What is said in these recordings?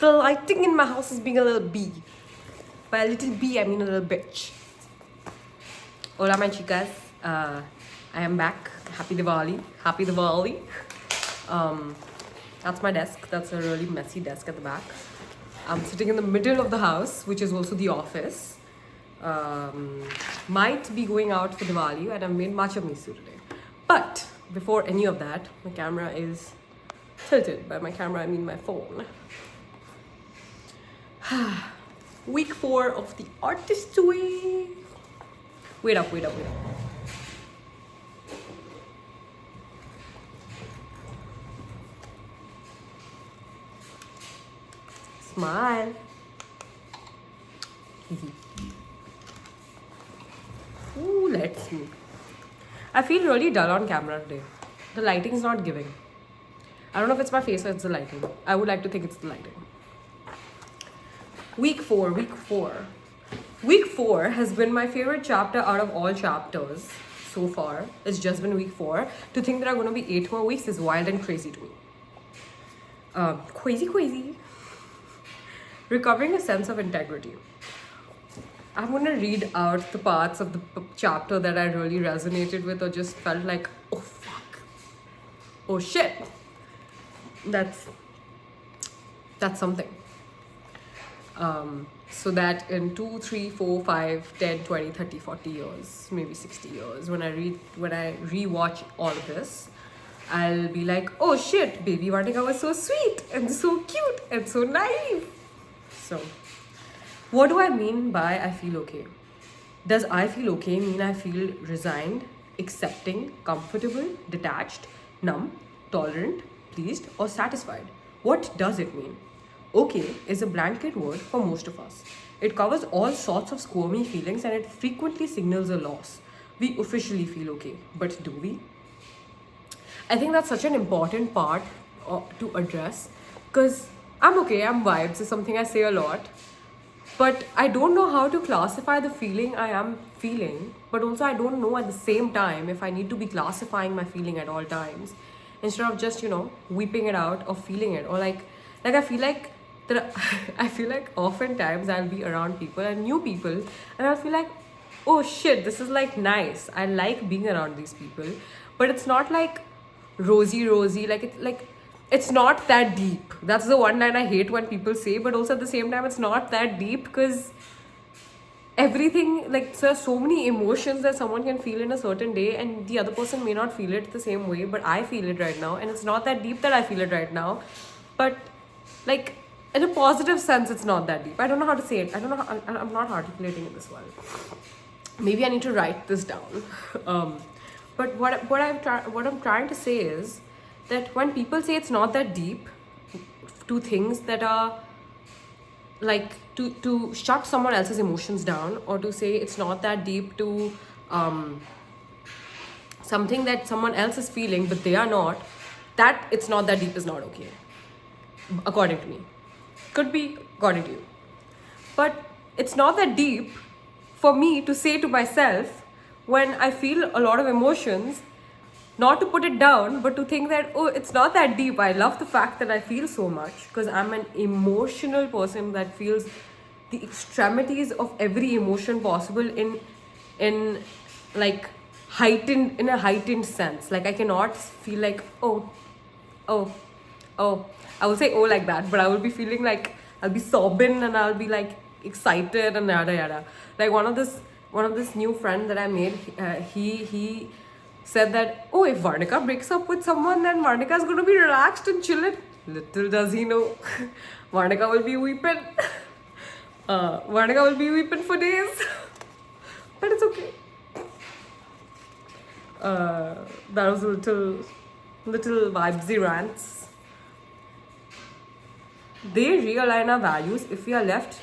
The lighting in my house is being a little bee. By a little bee, I mean a little bitch. Hola, my chicas. I am back. Happy Diwali. Happy Diwali. That's my desk. That's a really messy desk at the back. I'm sitting in the middle of the house, which is also the office. Might be going out for Diwali, and I've made matcha miso today. But before any of that, my camera is tilted. By my camera, I mean my phone. Week 4 of the artist way. Wait up. Smile. Ooh, let's see. I feel really dull on camera today. The lighting's not giving. I don't know if it's my face or it's the lighting. I would like to think it's the lighting. Week 4. Week 4 has been my favorite chapter out of all chapters so far. It's just been week 4. To think there are going to be 8 more weeks is wild and crazy to me. Crazy. Recovering a sense of integrity. I'm going to read out the parts of the chapter that I really resonated with or just felt like, oh fuck. Oh shit. That's something. So that in 2, 3, 4, 5, 10, 20, 30, 40 years, maybe 60 years, when I rewatch all of this, I'll be like, oh shit, baby Varnika was so sweet and so cute and so naive. So, what do I mean by I feel okay? Does I feel okay mean I feel resigned, accepting, comfortable, detached, numb, tolerant, pleased, or satisfied? What does it mean? Okay is a blanket word for most of us. It covers all sorts of squirmy feelings and it frequently signals a loss. We officially feel okay, but do we? I think that's such an important part to address because I'm okay, I'm vibes is something I say a lot. But I don't know how to classify the feeling I am feeling, but also I don't know at the same time if I need to be classifying my feeling at all times instead of just, weeping it out or feeling it. Or like I feel like I feel like oftentimes I'll be around people and new people and I'll feel like, oh shit, this is like nice. I like being around these people, but it's not like rosy, it's not that deep. That's the one line I hate when people say, but also at the same time, it's not that deep because everything, like, there are so many emotions that someone can feel in a certain day and the other person may not feel it the same way, but I feel it right now and it's not that deep that I feel it right now. But, like, in a positive sense, it's not that deep. I don't know how to say it. I'm not articulating it this well. Maybe I need to write this down. But what I'm trying to say is that when people say it's not that deep to things that are like to shut someone else's emotions down or to say it's not that deep to something that someone else is feeling but they are not, that it's not that deep is not okay, according to me. Could be according to you, but it's not that deep for me to say to myself when I feel a lot of emotions, not to put it down, but to think that, oh, it's not that deep. I love the fact that I feel so much because I'm an emotional person that feels the extremities of every emotion possible in like in a heightened sense. Like I cannot feel like, oh. I will say oh like that, but I will be feeling like I'll be sobbing and I'll be like excited and yada. Like one of this new friend that I made, he said that, oh, if Varnika breaks up with someone, then Varnika is going to be relaxed and chilling. Little does he know, Varnika will be weeping. Varnika will be weeping for days. But it's okay. That was a little vibesy rants. They realign our values if we are left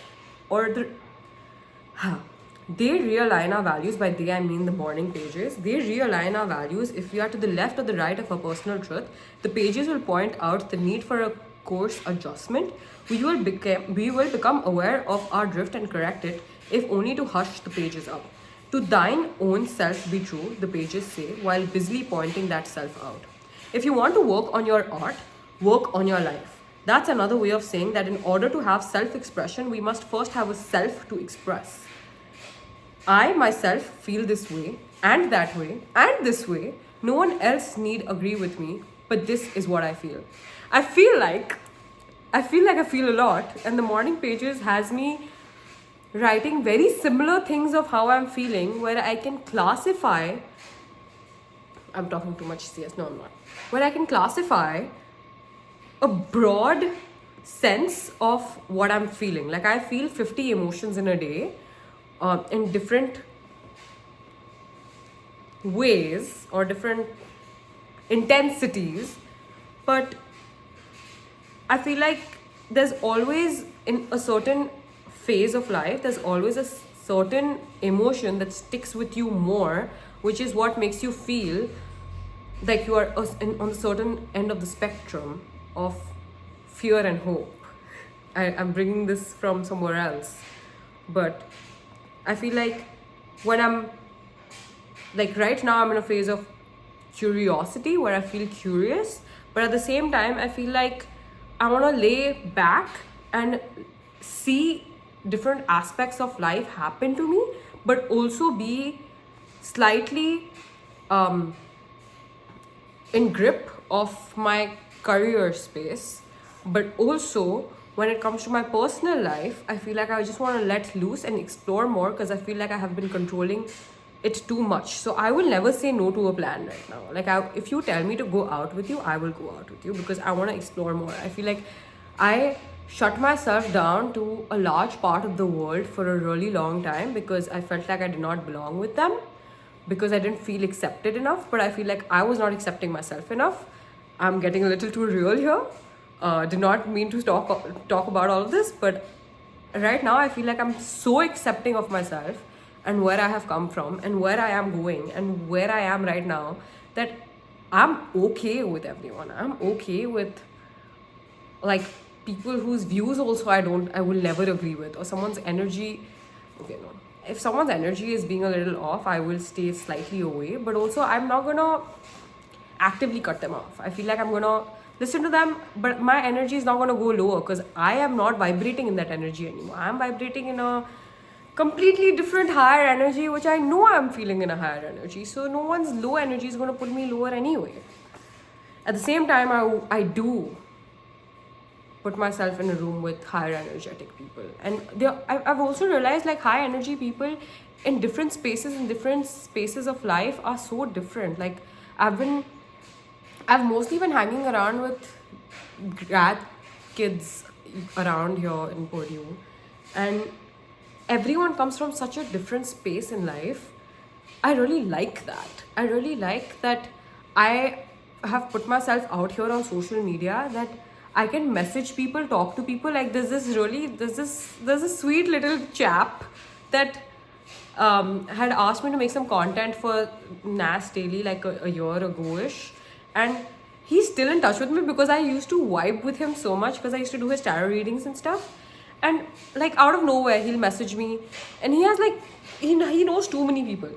They realign our values. By they I mean the morning pages. They realign our values if we are to the left or the right of our personal truth. The pages will point out the need for a course adjustment. We will become aware of our drift and correct it, if only to hush the pages up. To thine own self be true, the pages say, while busily pointing that self out. If you want to work on your art, work on your life. That's another way of saying that in order to have self-expression, we must first have a self to express. I myself feel this way and that way and this way. No one else need agree with me, but this is what I feel. I feel like I feel a lot, and the morning pages has me writing very similar things of how I'm feeling, where I can classify. I'm talking too much CS. No, I'm not. Where I can classify a broad sense of what I'm feeling. Like I feel 50 emotions in a day, in different ways or different intensities, but I feel like there's always, in a certain phase of life, there's always a certain emotion that sticks with you more, which is what makes you feel like you are on a certain end of the spectrum of fear and hope. I'm bringing this from somewhere else, but I feel like when I'm like right now, I'm in a phase of curiosity where I feel curious, but at the same time, I feel like I want to lay back and see different aspects of life happen to me, but also be slightly in grip of my career space. But also, when it comes to my personal life, I feel like I just want to let loose and explore more, because I feel like I have been controlling it too much. So I will never say no to a plan right now. Like if you tell me to go out with you, I will go out with you, because I want to explore more. I feel like I shut myself down to a large part of the world for a really long time, because I felt like I did not belong with them, because I didn't feel accepted enough. But I feel like I was not accepting myself enough. I'm getting a little too real here. Did not mean to talk about all of this, but right now I feel like I'm so accepting of myself and where I have come from and where I am going and where I am right now, that I'm okay with everyone. I'm okay with like people whose views also I will never agree with, or someone's energy. Okay, no. If someone's energy is being a little off, I will stay slightly away, but also I'm not gonna actively cut them off. I feel like I'm gonna listen to them, but my energy is not gonna go lower, because I am not vibrating in that energy anymore. I'm vibrating in a completely different higher energy, which I know I'm feeling in a higher energy. So no one's low energy is gonna put me lower anyway. At the same time, I do put myself in a room with higher energetic people, and I've also realized like high energy people in different spaces of life are so different. Like I've mostly been hanging around with grad kids around here in Purdue, and everyone comes from such a different space in life. I really like that. I really like that I have put myself out here on social media, that I can message people, talk to people. Like there's this sweet little chap that had asked me to make some content for NAS Daily like a year ago-ish. And he's still in touch with me because I used to vibe with him so much, because I used to do his tarot readings and stuff. And like out of nowhere, he'll message me, and he has like, he knows too many people.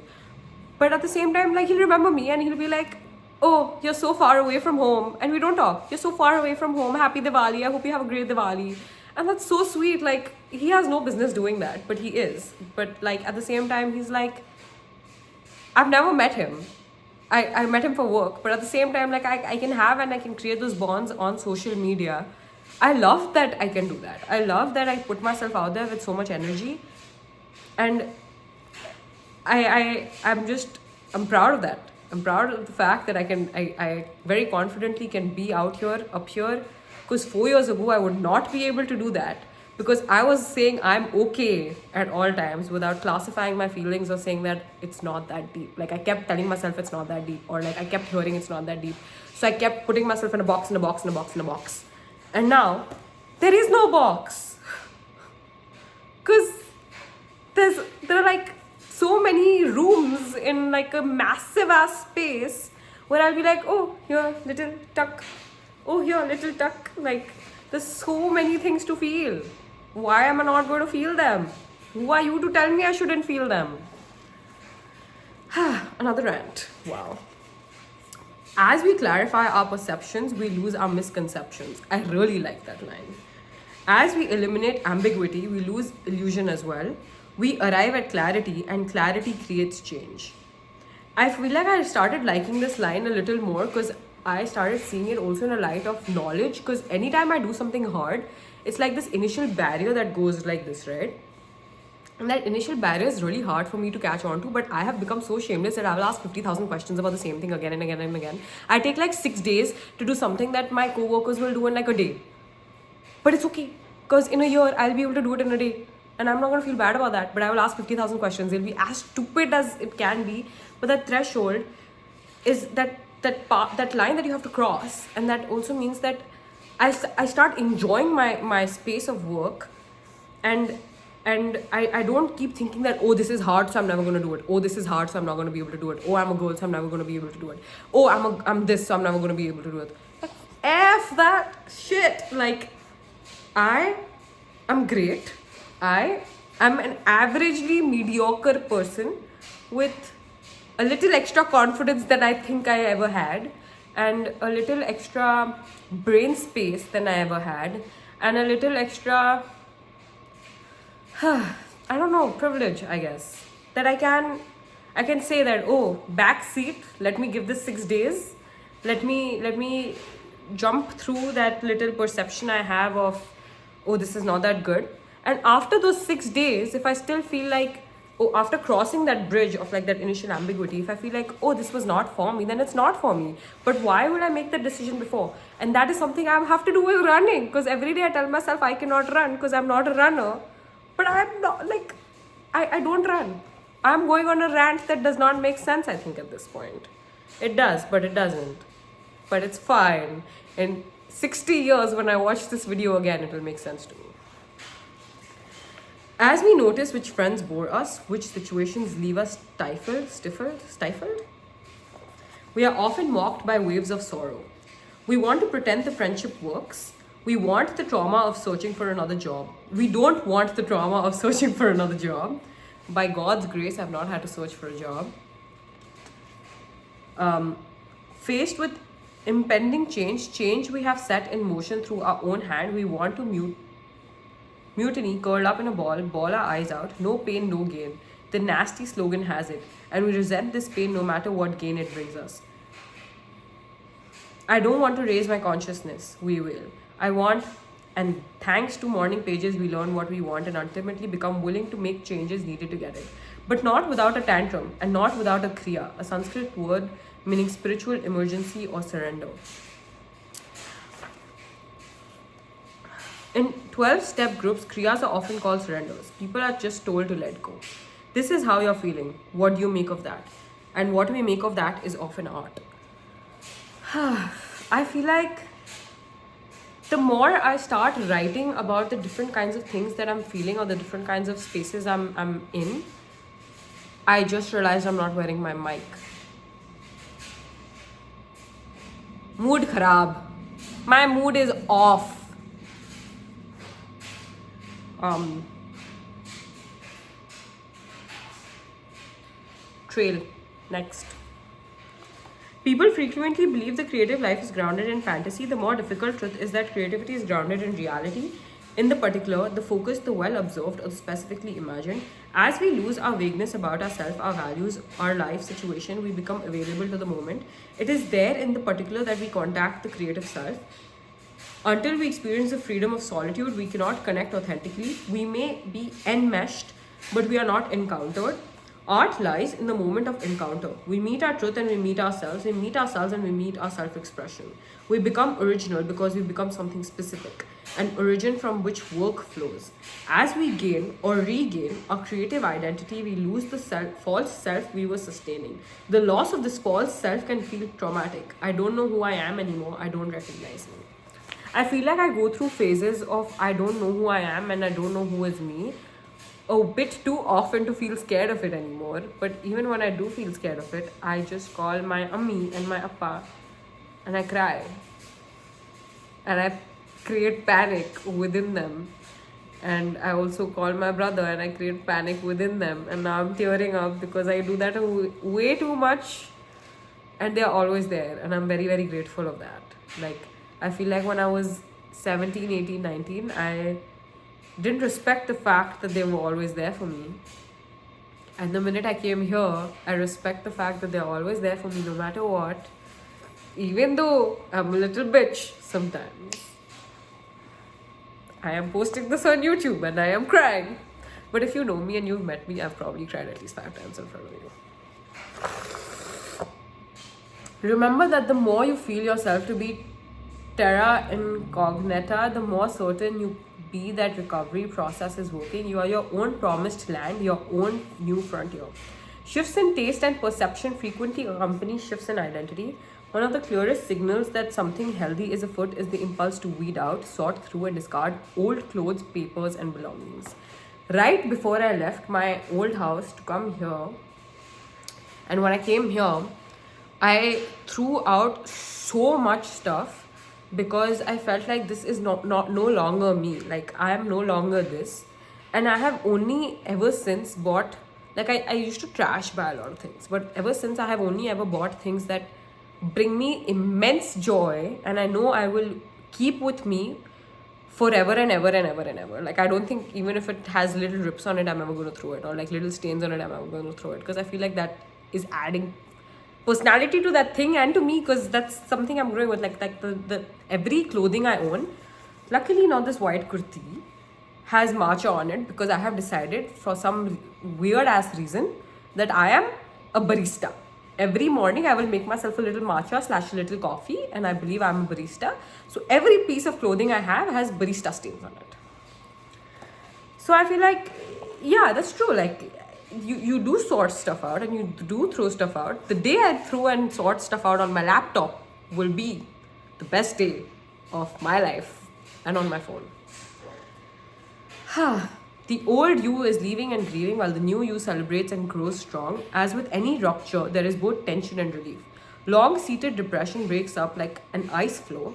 But at the same time, like he'll remember me and he'll be like, oh, you're so far away from home. And we don't talk. You're so far away from home. Happy Diwali. I hope you have a great Diwali. And that's so sweet. Like he has no business doing that, but he is. But like at the same time, he's like, I've never met him. I met him for work, but at the same time, like I can have and I can create those bonds on social media. I love that I can do that. I love that I put myself out there with so much energy, and I'm proud of that. I'm proud of the fact that I very confidently can be out here, up here, because 4 years ago I would not be able to do that, because I was saying I'm okay at all times without classifying my feelings or saying that it's not that deep. Like I kept telling myself it's not that deep, or like I kept hearing it's not that deep. So I kept putting myself in a box, in a box, in a box, in a box. And now there is no box, because there are like so many rooms in like a massive ass space where I'll be like, oh, here, little tuck. Oh, here, little tuck. Like there's so many things to feel. Why am I not going to feel them? Who are you to tell me I shouldn't feel them? Another rant. Wow. As we clarify our perceptions, we lose our misconceptions. I really like that line. As we eliminate ambiguity, we lose illusion as well. We arrive at clarity, and clarity creates change. I feel like I started liking this line a little more because I started seeing it also in a light of knowledge. Because anytime I do something hard, it's like this initial barrier that goes like this, right? And that initial barrier is really hard for me to catch on to, but I have become so shameless that I will ask 50,000 questions about the same thing again and again and again. I take like 6 days to do something that my co-workers will do in like a day. But it's okay, because in a year, I'll be able to do it in a day. And I'm not going to feel bad about that, but I will ask 50,000 questions. It'll be as stupid as it can be, but that threshold is that line that you have to cross. And that also means that I start enjoying my space of work, and I don't keep thinking that, oh, this is hard, so I'm never going to do it. Oh, this is hard, so I'm not going to be able to do it. Oh, I'm a girl, so I'm never going to be able to do it. Oh, I'm this, so I'm never going to be able to do it. Like, F that shit. Like, I am great. I am an averagely mediocre person with a little extra confidence than I think I ever had, and a little extra brain space than I ever had, and a little extra I don't know, privilege, I guess. That I can say that, oh, back seat, let me give this 6 days. Let me jump through that little perception I have of, oh, this is not that good. And after those 6 days, if I still feel like, oh, after crossing that bridge of like that initial ambiguity, if I feel like, oh, this was not for me, then it's not for me. But why would I make that decision before? And that is something I have to do with running, because every day I tell myself I cannot run because I'm not a runner. But I'm not, like, I don't run. I'm going on a rant that does not make sense, I think, at this point. It does, but it doesn't. But it's fine. In 60 years, when I watch this video again, it will make sense to me. As we notice which friends bore us, which situations leave us stifled, we are often mocked by waves of sorrow. We want to pretend the friendship works. We want the trauma of searching for another job. We don't want the trauma of searching for another job. By God's grace, I've not had to search for a job. Faced with impending change we have set in motion through our own hand, we want to mutiny, curl up in a ball our eyes out, no pain, no gain. The nasty slogan has it, and we resent this pain no matter what gain it brings us. I don't want to raise my consciousness, we will. I want, and thanks to morning pages, we learn what we want and ultimately become willing to make changes needed to get it. But not without a tantrum and not without a kriya, a Sanskrit word meaning spiritual emergency or surrender. In 12-step groups, kriyas are often called surrenders. People are just told to let go. This is how you're feeling. What do you make of that? And what we make of that is often art. I feel like the more I start writing about the different kinds of things that I'm feeling or the different kinds of spaces I'm in, I just realized I'm not wearing my mic. Mood kharab. My mood is off. Trail. Next. People frequently believe the creative life is grounded in fantasy. The more difficult truth is that creativity is grounded in reality. In the particular, the focused, the well-observed, or the specifically imagined. As we lose our vagueness about ourselves, our values, our life situation, we become available to the moment. It is there in the particular that we contact the creative self. Until we experience the freedom of solitude, we cannot connect authentically. We may be enmeshed, but we are not encountered. Art lies in the moment of encounter. We meet our truth and we meet ourselves. We meet ourselves and we meet our self-expression. We become original because we become something specific, an origin from which work flows. As we gain or regain our creative identity, we lose the false self we were sustaining. The loss of this false self can feel traumatic. I don't know who I am anymore. I don't recognize me. I feel like I go through phases of I don't know who I am and I don't know who is me a bit too often to feel scared of it anymore. But even when I do feel scared of it, I just call my ammi and my appa and I cry. And I create panic within them. And I also call my brother and I create panic within them. And now I'm tearing up because I do that way too much. and they're always there, and I'm very, very grateful of that. Like, I feel like when I was 17, 18, 19, I didn't respect the fact that they were always there for me. And the minute I came here, I respect the fact that they're always there for me no matter what, even though I'm a little bitch sometimes. I am posting this on YouTube and I am crying. But if you know me and you've met me, I've probably cried at least 5 times in front of you. Remember that the more you feel yourself to be terra incognita, the more certain you be that recovery process is working. You are your own promised land, your own new frontier. Shifts in taste and perception frequently accompany shifts in identity. One of the clearest signals that something healthy is afoot is the impulse to weed out, sort through, and discard old clothes, papers, and belongings. Right before I left my old house to come here, and when I came here, I threw out so much stuff because I felt like this is no longer me. Like, I am no longer this. And I have only ever since bought, like, I used to trash buy a lot of things, but ever since I have only ever bought things that bring me immense joy, and I know I will keep with me forever and ever and ever and ever. Like, I don't think even if it has little rips on it, I'm ever going to throw it, or like little stains on it, I'm ever going to throw it, because I feel like that is adding personality to that thing and to me, because that's something I'm growing with. Like the every clothing I own, luckily now this white kurti has matcha on it, because I have decided for some weird ass reason that I am a barista. Every morning I will make myself a little matcha / a little coffee, and I believe I'm a barista. So every piece of clothing I have has barista stains on it. So I feel like, yeah, that's true. Like, you do sort stuff out and you do throw stuff out. The day I throw and sort stuff out on my laptop will be the best day of my life, and on my phone. The old you is leaving and grieving while the new you celebrates and grows strong. As with any rupture, there is both tension and relief. Long-seated depression breaks up like an ice floe.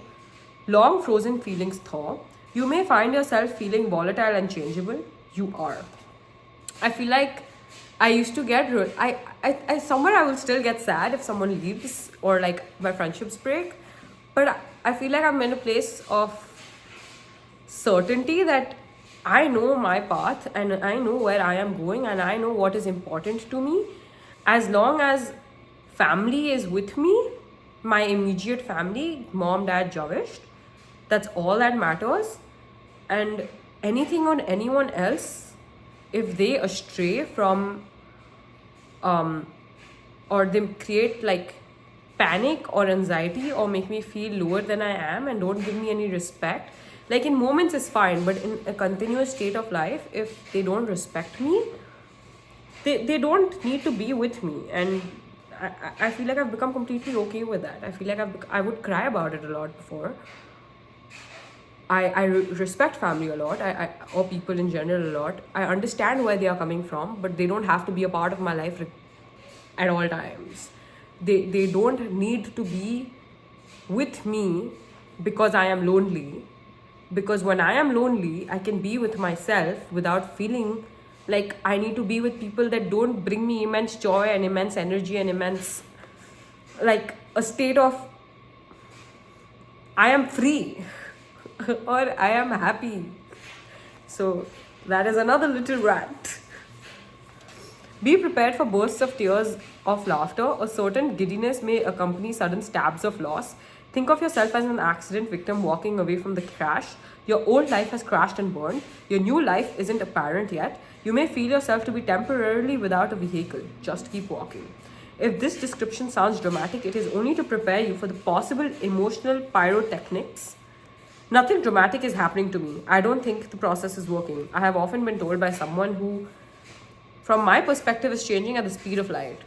Long frozen feelings thaw. You may find yourself feeling volatile and changeable. You are. I feel like I used to get I somewhere I will still get sad if someone leaves, or like my friendships break, but I feel like I'm in a place of certainty that I know my path and I know where I am going and I know what is important to me. As long as family is with me, my immediate family, mom, dad, Javish, that's all that matters. And anything on anyone else, if they astray from or they create like panic or anxiety or make me feel lower than I am and don't give me any respect, like in moments is fine, but in a continuous state of life, if they don't respect me, they don't need to be with me. And I feel like I've become completely okay with that. I feel like I would cry about it a lot before. I respect family a lot, or people in general a lot. I understand where they are coming from, but they don't have to be a part of my life at all times. They don't need to be with me because I am lonely. Because when I am lonely, I can be with myself without feeling like I need to be with people that don't bring me immense joy and immense energy and immense, like, a state of I am free or I am happy. So that is another little rant. Be prepared for bursts of tears of laughter. A certain giddiness may accompany sudden stabs of loss. Think of yourself as an accident victim walking away from the crash. Your old life has crashed and burned. Your new life isn't apparent yet. You may feel yourself to be temporarily without a vehicle. Just keep walking. If this description sounds dramatic, it is only to prepare you for the possible emotional pyrotechnics. Nothing dramatic is happening to me. I don't think the process is working. I have often been told by someone who, from my perspective, is changing at the speed of light.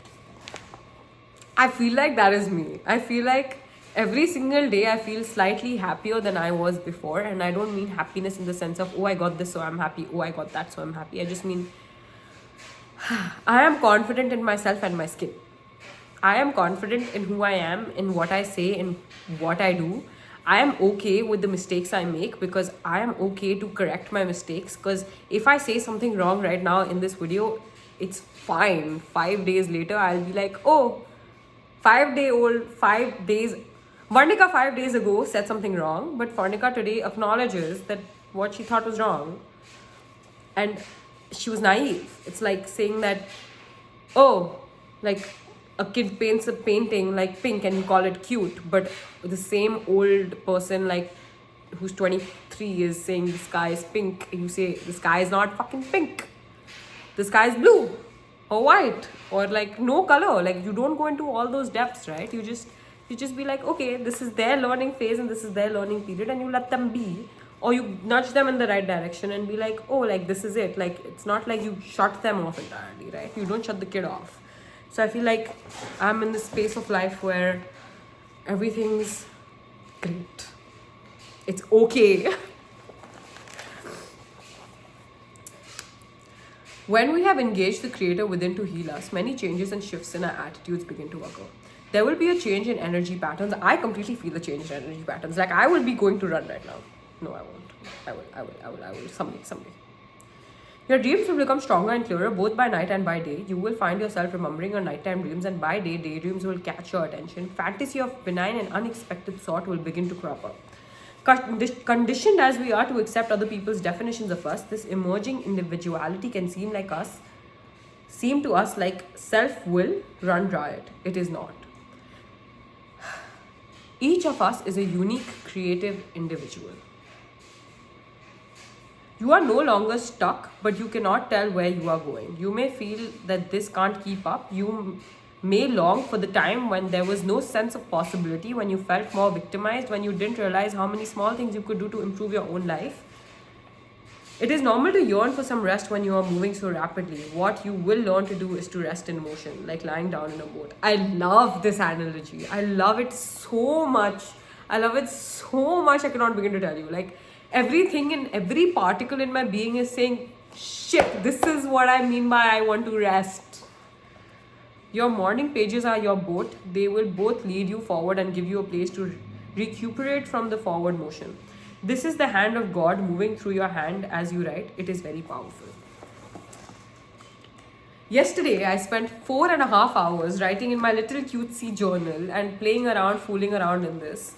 I feel like that is me. I feel like every single day I feel slightly happier than I was before. And I don't mean happiness in the sense of, oh, I got this, so I'm happy. Oh, I got that, so I'm happy. I just mean I am confident in myself and my skin. I am confident in who I am, in what I say, in what I do. I am okay with the mistakes I make because I am okay to correct my mistakes. Because if I say something wrong right now in this video, it's fine. 5 days later, I'll be like, oh, 5 days. Varnika 5 days ago said something wrong, but Varnika today acknowledges that what she thought was wrong. And she was naive. It's like saying that, oh, like a kid paints a painting like pink and you call it cute, but the same old person like who's 23 is saying the sky is pink, you say the sky is not fucking pink, the sky is blue or white or like no color. Like, you don't go into all those depths, right? You just be like, okay, this is their learning phase and this is their learning period, and you let them be, or you nudge them in the right direction and be like, oh, like this is it. Like, it's not like you shut them off entirely, right? You don't shut the kid off. So I feel like I'm in this space of life where everything's great. It's okay. When we have engaged the creator within to heal us, many changes and shifts in our attitudes begin to occur. There will be a change in energy patterns. I completely feel the change in energy patterns. Like, I will be going to run right now. No, I won't. I will. Someday. Your dreams will become stronger and clearer both by night and by day. You will find yourself remembering your nighttime dreams, and by day, daydreams will catch your attention. Fantasy of benign and unexpected sort will begin to crop up. Conditioned as we are to accept other people's definitions of us, this emerging individuality can seem to us like self-will run riot. It is not. Each of us is a unique, creative individual. You are no longer stuck, but you cannot tell where you are going. You may feel that this can't keep up. You may long for the time when there was no sense of possibility, when you felt more victimized, when you didn't realize how many small things you could do to improve your own life. It is normal to yearn for some rest when you are moving so rapidly. What you will learn to do is to rest in motion, like lying down in a boat. I love this analogy. I love it so much. I cannot begin to tell you. Like, everything and every particle in my being is saying, shit, this is what I mean by I want to rest. Your morning pages are your boat. They will both lead you forward and give you a place to recuperate from the forward motion. This is the hand of God moving through your hand as you write. It is very powerful. Yesterday, I spent 4.5 hours writing in my little cutesy journal and playing around, fooling around in this,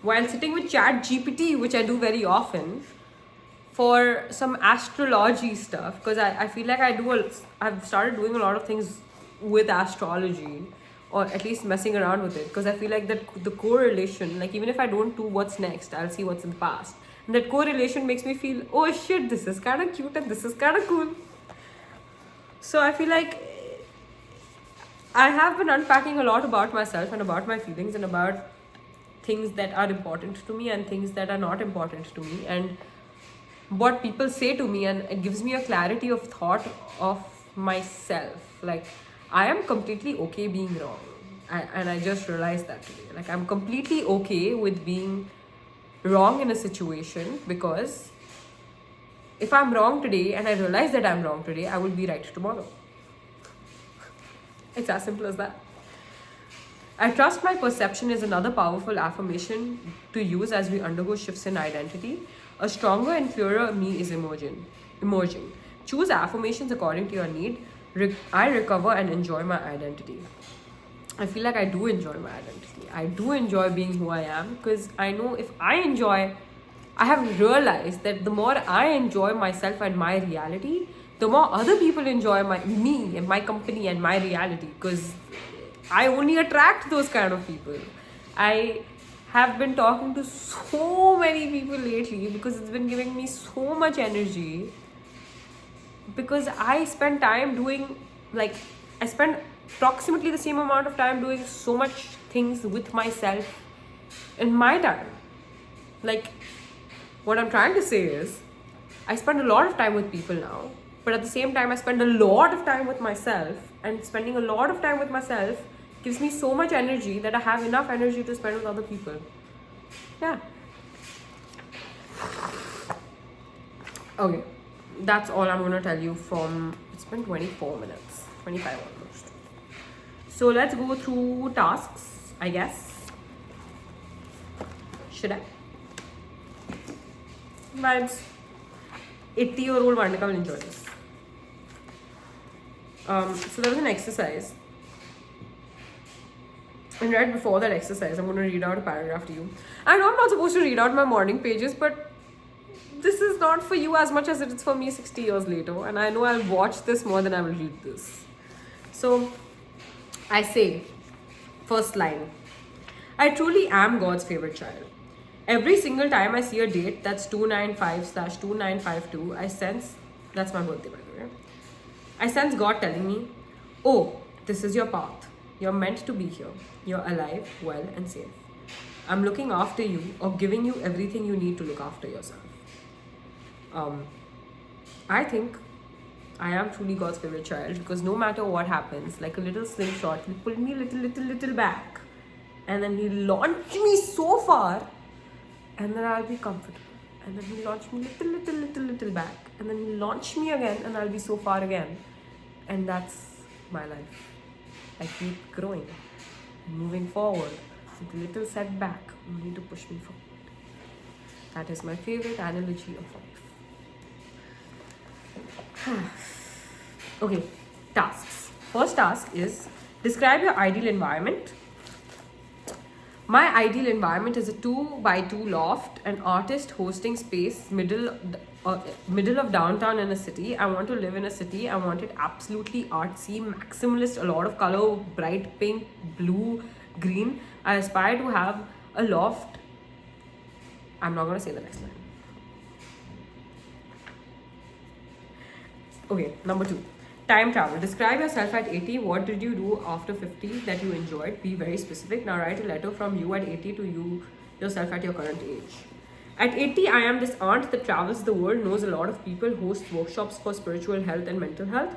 while sitting with ChatGPT, which I do very often, for some astrology stuff, because I feel like I've started doing a lot of things with astrology, or at least messing around with it, because I feel like that the correlation, like even if I don't do what's next, I'll see what's in the past, and that correlation makes me feel, oh shit, this is kind of cute and this is kind of cool. So I feel like I have been unpacking a lot about myself and about my feelings and about things that are important to me and things that are not important to me, and what people say to me, and it gives me a clarity of thought of myself. Like, I am completely okay being wrong, and I just realized that today. Like, I'm completely okay with being wrong in a situation, because if I'm wrong today and I realize that I'm wrong today, I will be right tomorrow. It's as simple as that. I trust my perception is another powerful affirmation to use as we undergo shifts in identity. A stronger and clearer me is emerging. Choose affirmations according to your need. I recover and enjoy my identity. I feel like I do enjoy my identity. I do enjoy being who I am, because I know if I have realized that the more I enjoy myself and my reality, the more other people enjoy me and my company and my reality, because I only attract those kind of people. I have been talking to so many people lately because it's been giving me so much energy, because I spend time I spend approximately the same amount of time doing so much things with myself in my time. Like, what I'm trying to say is, I spend a lot of time with people now, but at the same time I spend a lot of time with myself, and spending a lot of time with myself gives me so much energy that I have enough energy to spend with other people. Yeah. Okay. That's all I'm going to tell you from... It's been 24 minutes. 25 almost. So let's go through tasks, I guess. Should I? Vibes. 80-year-old Varnika will enjoy this. So there was an exercise And right before that exercise, I'm going to read out a paragraph to you. I know I'm not supposed to read out my morning pages, but this is not for you as much as it is for me 60 years later. And I know I'll watch this more than I will read this. So I say, first line, I truly am God's favorite child. Every single time I see a date that's 295/2952, I sense, that's my birthday by the way, I sense God telling me, oh, this is your path. You're meant to be here. You're alive, well, and safe. I'm looking after you or giving you everything you need to look after yourself. I think I am truly God's favorite child because no matter what happens, like a little slingshot, He'll pull me little back. And then He'll launch me so far, and then I'll be comfortable. And then He'll launch me little back. And then He'll launch me again, and I'll be so far again. And that's my life. I keep growing and moving forward with a little setback only to push me forward. That is my favorite analogy of life. Okay, tasks. First task is describe your ideal environment. My ideal environment is a 2x2 loft, an artist hosting space, middle of downtown in a city. I want to live in a city. I want it absolutely artsy, maximalist, a lot of color, bright pink, blue, green. I aspire to have a loft. I'm not going to say the next line. Okay, number 2. Time travel. Describe yourself at 80. What did you do after 50 that you enjoyed? Be very specific. Now write a letter from you at 80 to yourself at your current age. At 80, I am this aunt that travels the world, knows a lot of people, hosts workshops for spiritual health and mental health.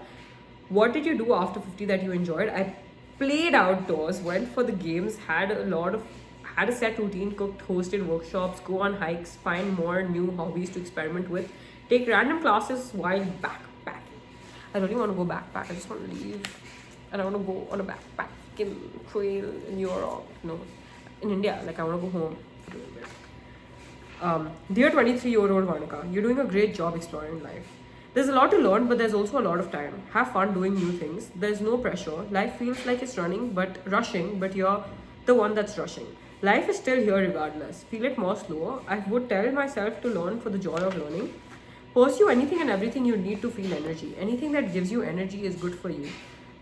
What did you do after 50 that you enjoyed? I played outdoors, went for the games, had a set routine, cooked, hosted workshops, go on hikes, find more new hobbies to experiment with, take random classes while backpacking. I really want to go backpack. I just want to leave. And I want to go on a backpacking trail in Europe. No, in India. Like, I want to go home. Dear 23-year-old Varnika, you're doing a great job exploring life. There's a lot to learn, but there's also a lot of time. Have fun doing new things. There's no pressure. Life feels like it's rushing, but you're the one that's rushing. Life is still here regardless. Feel it more slower. I would tell myself to learn for the joy of learning. Pursue anything and everything you need to feel energy. Anything that gives you energy is good for you.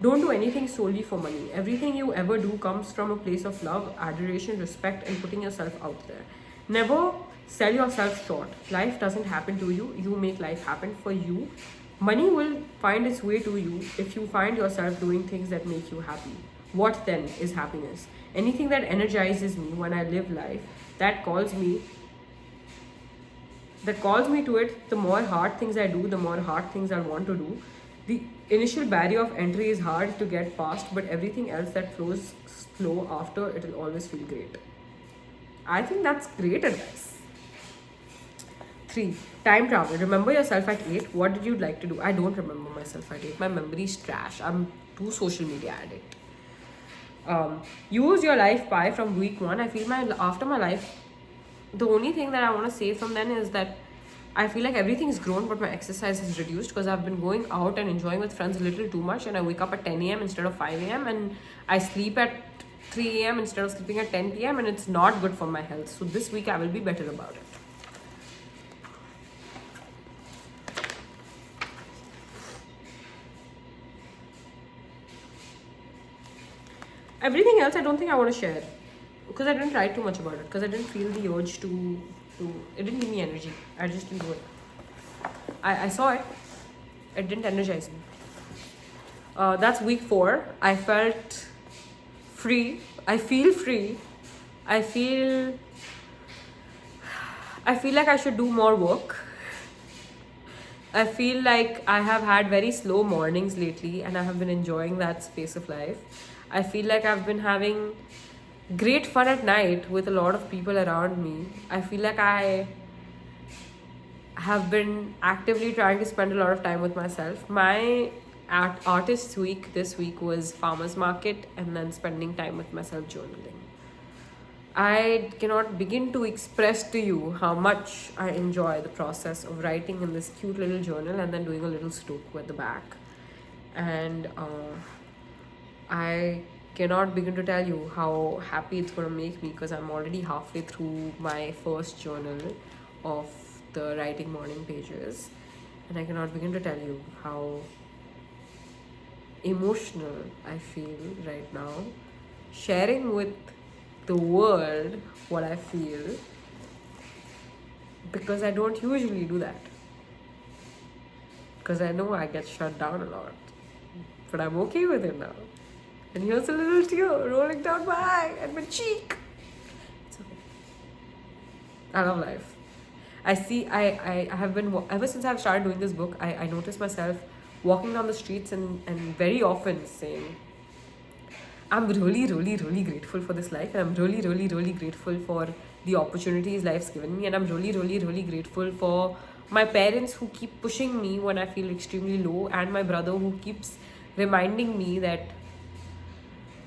Don't do anything solely for money. Everything you ever do comes from a place of love, adoration, respect, and putting yourself out there. Never sell yourself short. Life doesn't happen to you. You make life happen for you. Money will find its way to you if you find yourself doing things that make you happy. What then is happiness? Anything that energizes me when I live life, that calls me to it. The more hard things I do, the more hard things I want to do. The initial barrier of entry is hard to get past, but everything else that flows slow after, it will always feel great. I think that's great advice. 3. Time travel. Remember yourself at 8. What did you like to do? I don't remember myself at 8. My memory is trash. I'm too social media addict. Use your life pie from week 1. I feel after my life, the only thing that I want to say from then is that I feel like everything's grown, but my exercise has reduced because I've been going out and enjoying with friends a little too much, and I wake up at 10 a.m. instead of 5 a.m. and I sleep at 3 a.m. instead of sleeping at 10 p.m. and it's not good for my health. So this week I will be better about it. Everything else I don't think I want to share because I didn't write too much about it because I didn't feel the urge to it didn't give me energy. I just didn't do it. I saw it. It didn't energize me. That's week 4. I felt free. I feel free. I feel like I should do more work. I feel like I have had very slow mornings lately and I have been enjoying that space of life. I feel like I've been having great fun at night with a lot of people around me. I feel like I have been actively trying to spend a lot of time with myself. My artist's week this week was farmer's market and then spending time with myself journaling. I cannot begin to express to you how much I enjoy the process of writing in this cute little journal and then doing a little stroke with the back. And I cannot begin to tell you how happy it's going to make me, because I'm already halfway through my first journal of the writing morning pages, and I cannot begin to tell you how emotional I feel right now, sharing with the world what I feel, because I don't usually do that. Because I know I get shut down a lot. But I'm okay with it now. And here's a little tear rolling down my eye and my cheek. It's okay. I love life. I have been, ever since I've started doing this book, I notice myself walking down the streets and very often saying, I'm really, really, really grateful for this life, and I'm really, really, really grateful for the opportunities life's given me, and I'm really, really, really grateful for my parents who keep pushing me when I feel extremely low, and my brother who keeps reminding me that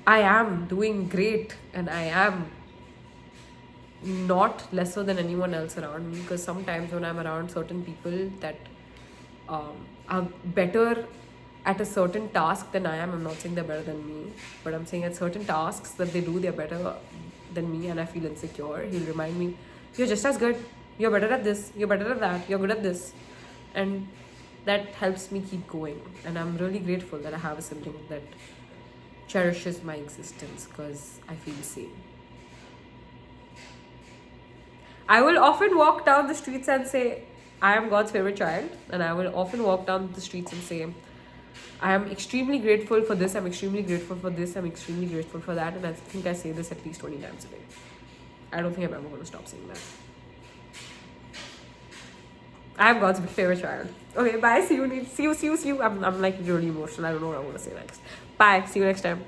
I am doing great and I am not lesser than anyone else around me. Because sometimes when I'm around certain people that are better at a certain task than I am, I'm not saying they're better than me, but I'm saying at certain tasks that they do, they're better than me, and I feel insecure, he'll remind me, you're just as good, you're better at this, you're better at that, you're good at this. And that helps me keep going. And I'm really grateful that I have a sibling that cherishes my existence, because I feel the same. I will often walk down the streets and say, I am God's favorite child. And I will often walk down the streets and say, I am extremely grateful for this, I'm extremely grateful for this, I'm extremely grateful for that. And I think I say this at least 20 times a day. I don't think I'm ever going to stop saying that. I am God's favorite child. Okay, bye. See you. I'm like really emotional. I don't know what I'm going to say next. Bye. See you next time.